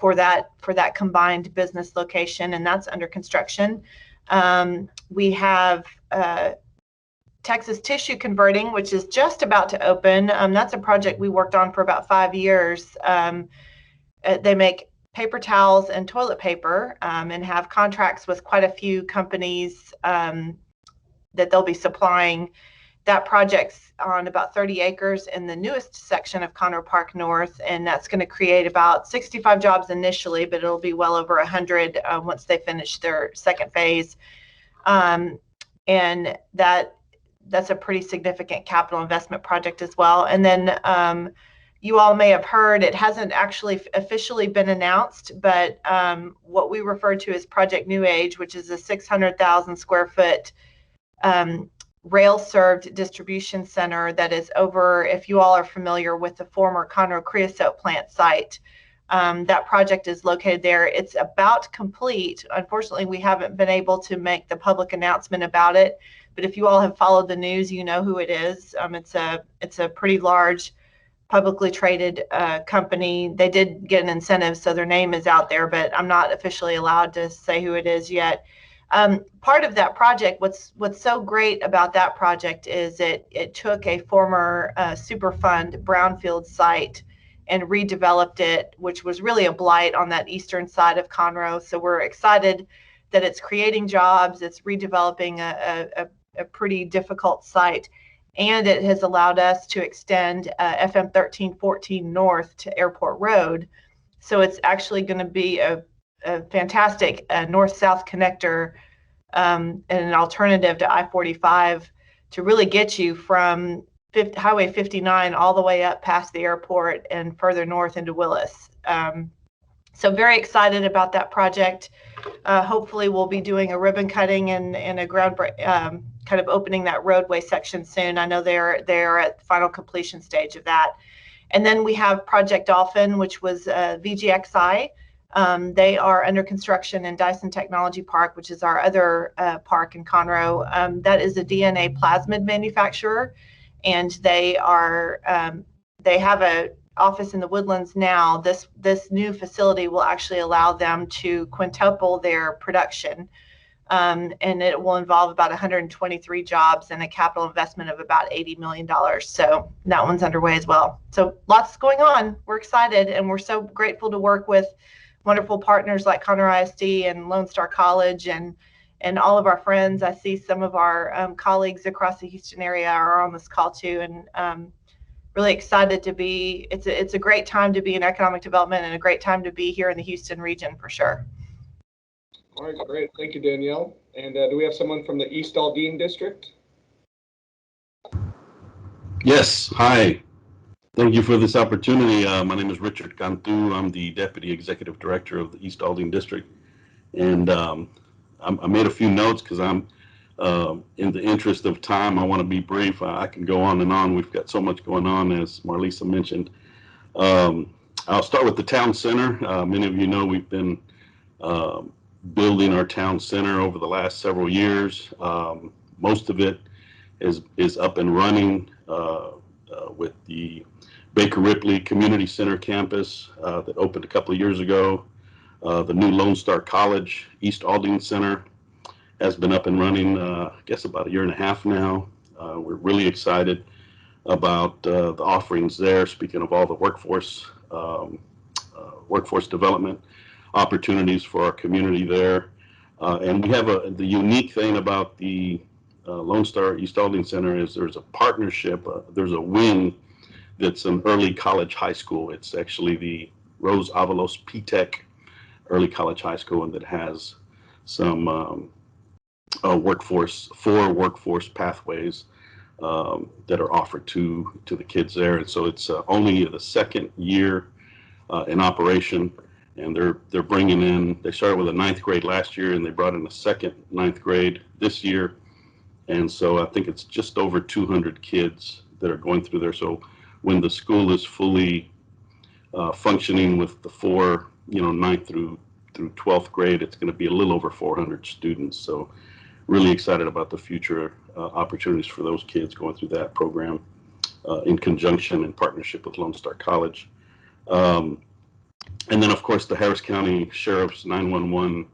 for that combined business location, and that's under construction. We have Texas Tissue Converting, which is just about to open. That's a project we worked on for about 5 years. They make paper towels and toilet paper and have contracts with quite a few companies that they'll be supplying. That project's on about 30 acres in the newest section of Conroe Park North, and that's going to create about 65 jobs initially, but it'll be well over 100 once they finish their second phase. And that's a pretty significant capital investment project as well. And then you all may have heard, it hasn't actually officially been announced, but what we refer to as Project New Age, which is a 600,000 square foot rail-served distribution center that is over, if you all are familiar with the former Conroe creosote plant site, that project is located there. It's about complete. Unfortunately, we haven't been able to make the public announcement about it, but if you all have followed the news, you know who it is. It's a pretty large publicly traded company. They did get an incentive, so their name is out there, but I'm not officially allowed to say who it is yet. Part of that project, what's so great about that project is it took a former Superfund brownfield site and redeveloped it, which was really a blight on that eastern side of Conroe. So we're excited that it's creating jobs, it's redeveloping a pretty difficult site, and it has allowed us to extend FM 1314 north to Airport Road. So it's actually going to be a fantastic north-south connector and an alternative to I-45 to really get you from Highway 59 all the way up past the airport and further north into Willis. So very excited about that project. Hopefully we'll be doing a ribbon cutting and a kind of opening that roadway section soon. I know they're at the final completion stage of that. And then we have Project Dolphin, which was VGXI. They are under construction in Dyson Technology Park, which is our other park in Conroe. That is a DNA plasmid manufacturer, and they have an office in the Woodlands now. This new facility will actually allow them to quintuple their production, and it will involve about 123 jobs and a capital investment of about $80 million. So that one's underway as well. So lots going on. We're excited, and we're so grateful to work with wonderful partners like Conroe ISD and Lone Star College and all of our friends. I see some of our colleagues across the Houston area are on this call too, and really excited to be. It's a great time to be in economic development and a great time to be here in the Houston region for sure. All right, great. Thank you, Danielle. And do we have someone from the East Aldine District? Yes, hi. Thank you for this opportunity. My name is Richard Cantu. I'm the Deputy Executive Director of the East Aldine District. And I made a few notes because I'm, in the interest of time, I want to be brief. I can go on and on. We've got so much going on, as Marlisa mentioned. I'll start with the town center. Many of you know we've been building our town center over the last several years. Most of it is up and running with the Baker Ripley Community Center campus that opened a couple of years ago. The new Lone Star College East Aldine Center has been up and running, I guess about 1.5 years now. We're really excited about the offerings there. Speaking of all the workforce development opportunities for our community there. And we have the unique thing about the Lone Star East Aldine Center is there's a partnership, there's a wing that's an early college high school. It's actually the Rose Avalos P-Tech Early College High School, and that has some workforce pathways that are offered to the kids there. And so it's only the second year in operation, and they're bringing in, they started with a 9th grade last year, and they brought in a second 9th grade this year. And so I think it's just over 200 kids that are going through there. So when the school is fully functioning with the 4, 9th through 12th grade, it's going to be a little over 400 students. So really excited about the future opportunities for those kids going through that program in conjunction and partnership with Lone Star College. And then, of course, the Harris County Sheriff's 911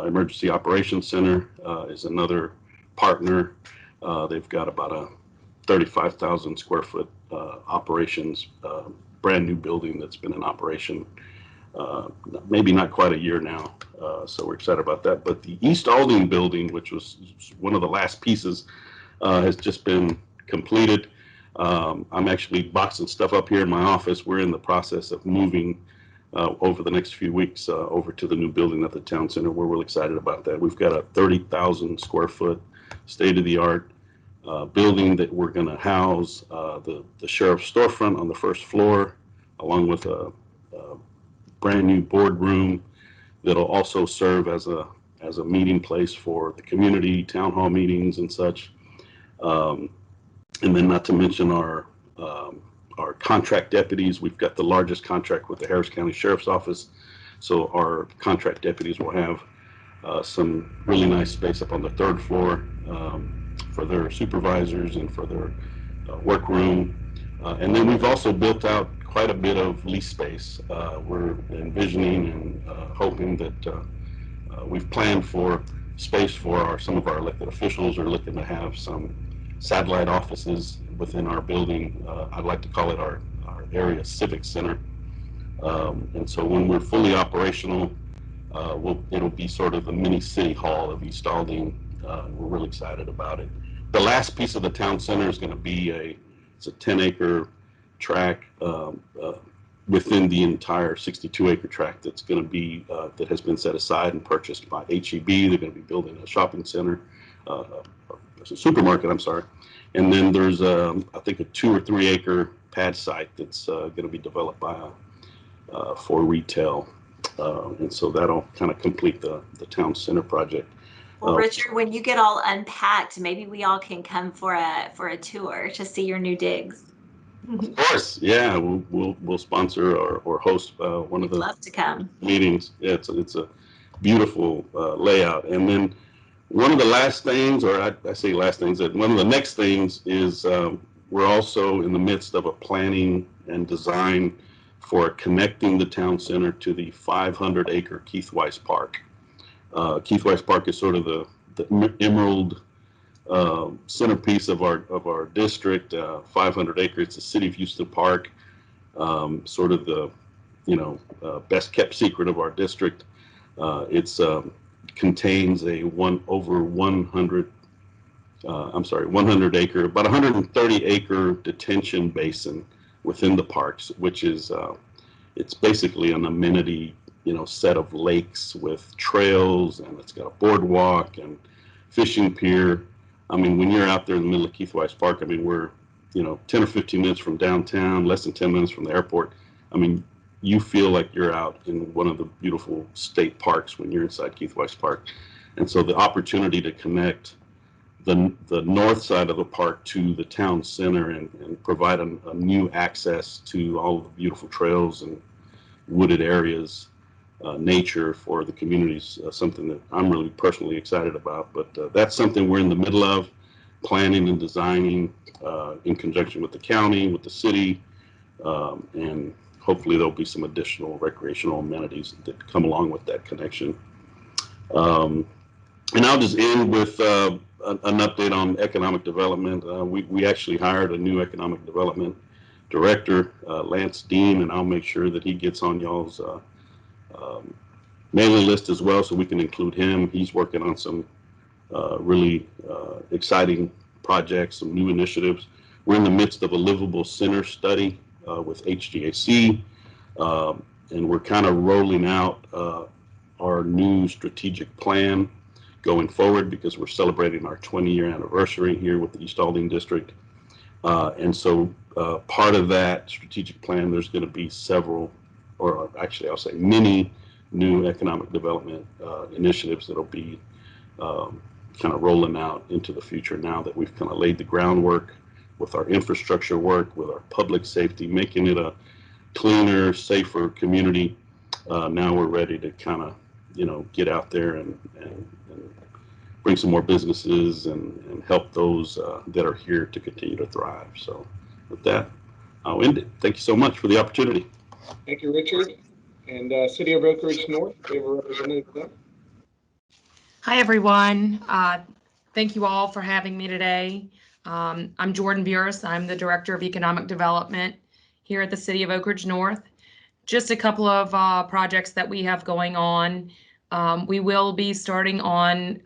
Emergency Operations Center is another partner. They've got about a 35,000 square foot operations, brand new building that's been in operation maybe not quite a year now. So we're excited about that. But the East Aldine building, which was one of the last pieces, has just been completed. I'm actually boxing stuff up here in my office. We're in the process of moving over the next few weeks over to the new building at the town center. We're really excited about that. We've got a 30,000 square foot state-of-the-art building that we're going to house the sheriff's storefront on the first floor, along with a brand new boardroom that'll also serve as a meeting place for the community, town hall meetings and such. And then not to mention our contract deputies. We've got the largest contract with the Harris County Sheriff's Office. So our contract deputies will have some really nice space up on the 3rd floor for their supervisors and for their workroom. And then we've also built out quite a bit of lease space. We're envisioning and hoping that we've planned for space for some of our elected officials are looking to have some satellite offices within our building. I'd like to call it our area civic center. And so when we're fully operational, it'll be sort of the mini city hall of East Aldine. We're really excited about it. The last piece of the town center is going to be it's a 10-acre tract within the entire 62-acre tract that's going to be that has been set aside and purchased by HEB. They're going to be building a shopping center, a supermarket, I'm sorry. And then there's I think a 2 or 3 acre pad site that's going to be developed by for retail. And so that'll kind of complete the town center project. Well, Richard, when you get all unpacked, maybe we all can come for a tour to see your new digs. Of course, yeah, we'll sponsor or host one of the Love to come meetings. Yeah, it's a beautiful layout. And then one of the last things, or I say last things, that one of the next things is we're also in the midst of a planning and design for connecting the town center to the 500-acre Keith Weiss Park. Keith Weiss Park is sort of the emerald centerpiece of our district. 500 acres. It's the City of Houston Park, sort of the best kept secret of our district. It's contains about 130 acre detention basin within the parks, which is it's basically an amenity set of lakes with trails, and it's got a boardwalk and fishing pier. I mean, when you're out there in the middle of Keith Weiss Park, I mean, we're 10 or 15 minutes from downtown, less than 10 minutes from the airport. I mean, you feel like you're out in one of the beautiful state parks when you're inside Keith Weiss Park. And so the opportunity to connect the north side of the park to the town center and provide a new access to all of the beautiful trails and wooded areas, nature for the communities, something that I'm really personally excited about. But that's something we're in the middle of planning and designing in conjunction with the county, with the city, and hopefully there'll be some additional recreational amenities that come along with that connection. And I'll just end with an update on economic development. We actually hired a new economic development director, Lance Dean, and I'll make sure that he gets on y'all's mailing list as well, so we can include him. He's working on some really exciting projects, some new initiatives. We're in the midst of a livable center study with HGAC, and we're kind of rolling out our new strategic plan going forward, because we're celebrating our 20-year anniversary here with the East Alding District. And so part of that strategic plan, there's going to be several, or actually I'll say many, new economic development initiatives that'll be kind of rolling out into the future now that we've kind of laid the groundwork with our infrastructure work, with our public safety, making it a cleaner, safer community. Now we're ready to kind of, get out there and bring some more businesses and help those that are here to continue to thrive. So with that, I'll end it. Thank you so much for the opportunity. Thank you, Richard. And City of Oak Ridge North, we have a representative there. Hi, everyone. Thank you all for having me today. I'm Jordan Burris. I'm the Director of Economic Development here at the City of Oak Ridge North. Just a couple of projects that we have going on. We will be starting on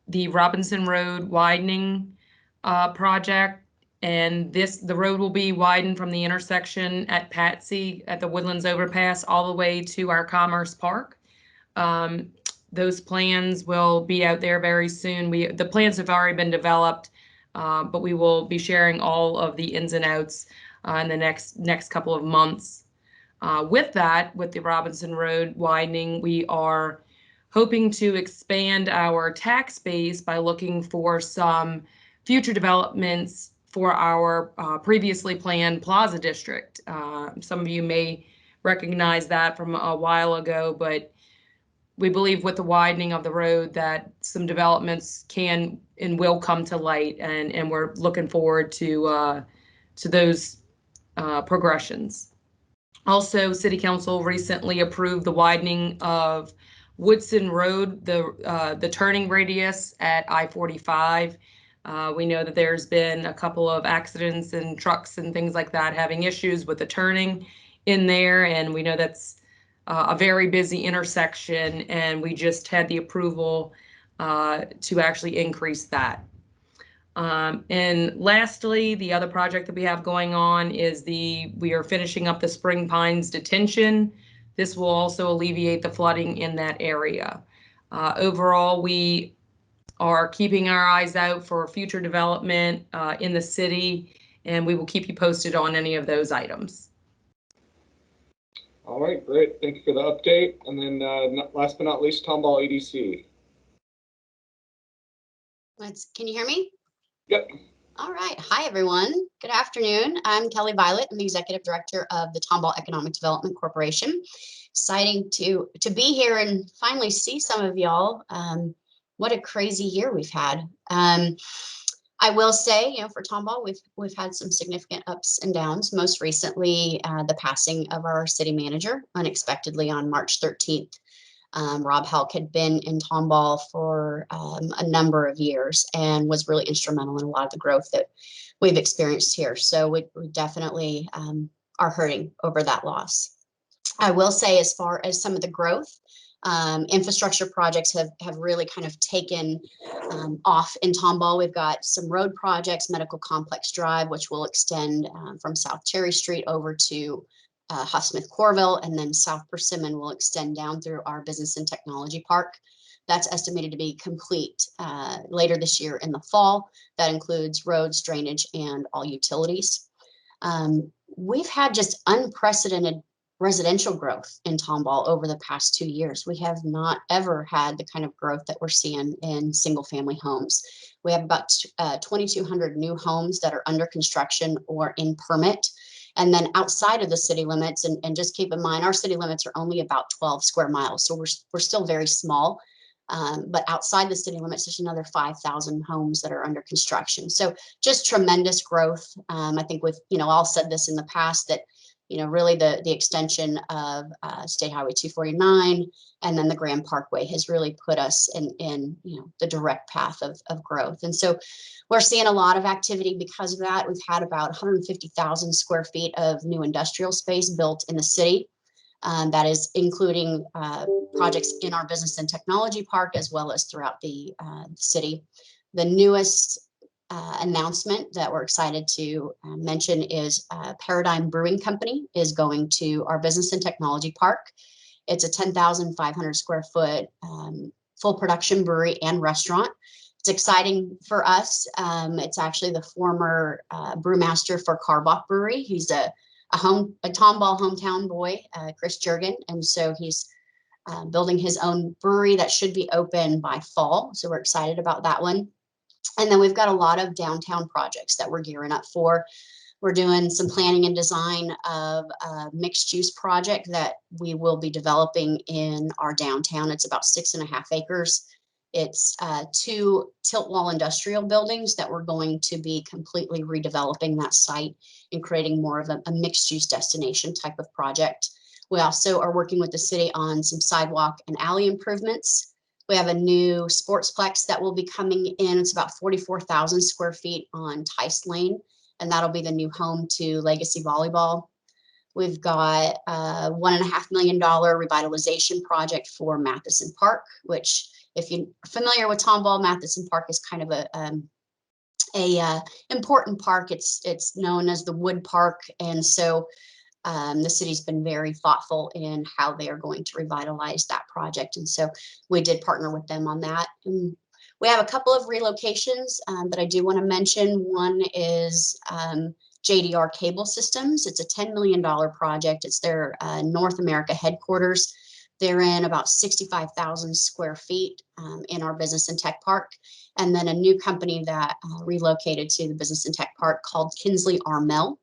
the Robinson Road widening project, and the road will be widened from the intersection at Patsy at the Woodlands Overpass all the way to our Commerce Park. Those plans will be out there very soon. The plans have already been developed, but we will be sharing all of the ins and outs in the next couple of months. With the Robinson Road widening, we are hoping to expand our tax base by looking for some future developments for our previously planned Plaza District. Some of you may recognize that from a while ago, but we believe with the widening of the road that some developments can and will come to light, and we're looking forward to those progressions. Also, City Council recently approved the widening of Woodson Road, the turning radius at I-45. We know that there's been a couple of accidents and trucks and things like that having issues with the turning in there, and we know that's a very busy intersection, and we just had the approval to actually increase that. And lastly, the other project that we have going on is we are finishing up the Spring Pines detention. This will also alleviate the flooding in that area. Overall, we are keeping our eyes out for future development in the city, and we will keep you posted on any of those items. All right, great. Thank you for the update. And then last but not least, Tomball EDC. Can you hear me? Yep. All right. Hi, everyone. Good afternoon. I'm Kelly Violet. I'm the Executive Director of the Tomball Economic Development Corporation. Exciting to be here and finally see some of y'all. What a crazy year we've had. I will say, for Tomball, we've had some significant ups and downs. Most recently, the passing of our city manager unexpectedly on March 13th. Rob Helk had been in Tomball for a number of years and was really instrumental in a lot of the growth that we've experienced here. So we definitely are hurting over that loss. I will say, as far as some of the growth, infrastructure projects have really kind of taken off in Tomball. We've got some road projects, Medical Complex Drive, which will extend from South Cherry Street over to Huffsmith Corville, and then South Persimmon will extend down through our Business and Technology Park. That's estimated to be complete later this year in the fall. That includes roads, drainage, and all utilities. We've had just unprecedented residential growth in Tomball over the past 2 years. We have not ever had the kind of growth that we're seeing in single family homes. We have about 2,200 new homes that are under construction or in permit. And then outside of the city limits, and just keep in mind, our city limits are only about 12 square miles. So we're still very small. But outside the city limits, there's another 5,000 homes that are under construction. So just tremendous growth. I think we've all said this in the past, that really the extension of State Highway 249 and then the Grand Parkway has really put us in the direct path of growth. And so we're seeing a lot of activity because of that. We've had about 150,000 square feet of new industrial space built in the city. That is including projects in our business and technology park as well as throughout the city. The newest announcement that we're excited to mention is Paradigm Brewing Company is going to our business and technology park. It's a 10,500 square foot full production brewery and restaurant. It's exciting for us. It's actually the former brewmaster for Karbach Brewery. He's a Tomball hometown boy, Chris Jurgen, and so he's building his own brewery that should be open by fall. So we're excited about that one. And then we've got a lot of downtown projects that we're gearing up for. We're doing some planning and design of a mixed use project that we will be developing in our downtown. It's about 6.5 acres. It's 2 tilt wall industrial buildings that we're going to be completely redeveloping that site and creating more of a mixed use destination type of project. We also are working with the city on some sidewalk and alley improvements. We have a new sportsplex that will be coming in. It's about 44,000 square feet on Tice Lane, and that'll be the new home to Legacy Volleyball. We've got a $1.5 million revitalization project for Matheson Park, which, if you're familiar with Tomball, Matheson Park is kind of a important park. It's known as the Wood Park, and so the city's been very thoughtful in how they are going to revitalize that project, and so we did partner with them on that. And we have a couple of relocations that I do want to mention. One is JDR Cable Systems. It's a $10 million project. It's their North America headquarters. They're in about 65,000 square feet in our business and tech park. And then a new company that relocated to the business and tech park called Kinsley Armel.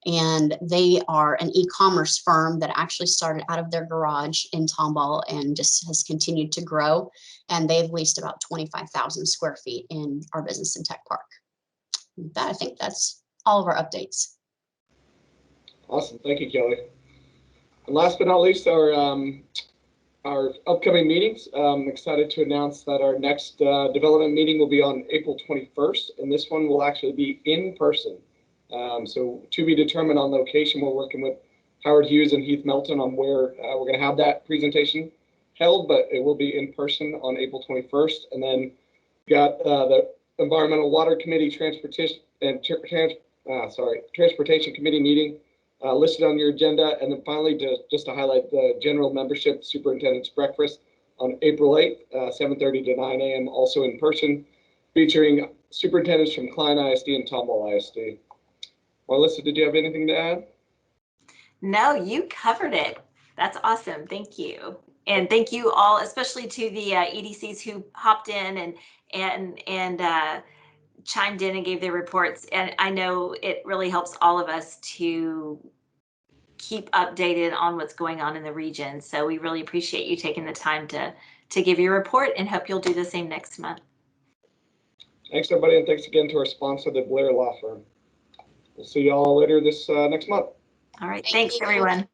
And they are an e-commerce firm that actually started out of their garage in Tomball and just has continued to grow. And they've leased about 25,000 square feet in our business and tech park. With that, I think that's all of our updates. Awesome. Thank you, Kelly. And last but not least, our upcoming meetings. I'm excited to announce that our next development meeting will be on April 21st, and this one will actually be in person. So to be determined on location. We're working with Howard Hughes and Heath Melton on where we're going to have that presentation held, but it will be in person on April 21st. And then got the Environmental Water Committee Transportation Committee meeting listed on your agenda. And then finally, just to highlight the general membership superintendent's breakfast on April 8th, 7:30 to 9 a.m. also in person, featuring superintendents from Klein ISD and Tomball ISD. Melissa, did you have anything to add? No, you covered it. That's awesome. Thank you. And thank you all, especially to the EDCs who hopped in and chimed in and gave their reports. And I know it really helps all of us to keep updated on what's going on in the region. So we really appreciate you taking the time to give your report and hope you'll do the same next month. Thanks, everybody. And thanks again to our sponsor, the Blair Law Firm. We'll see you all later this next month. All right. Thanks, everyone.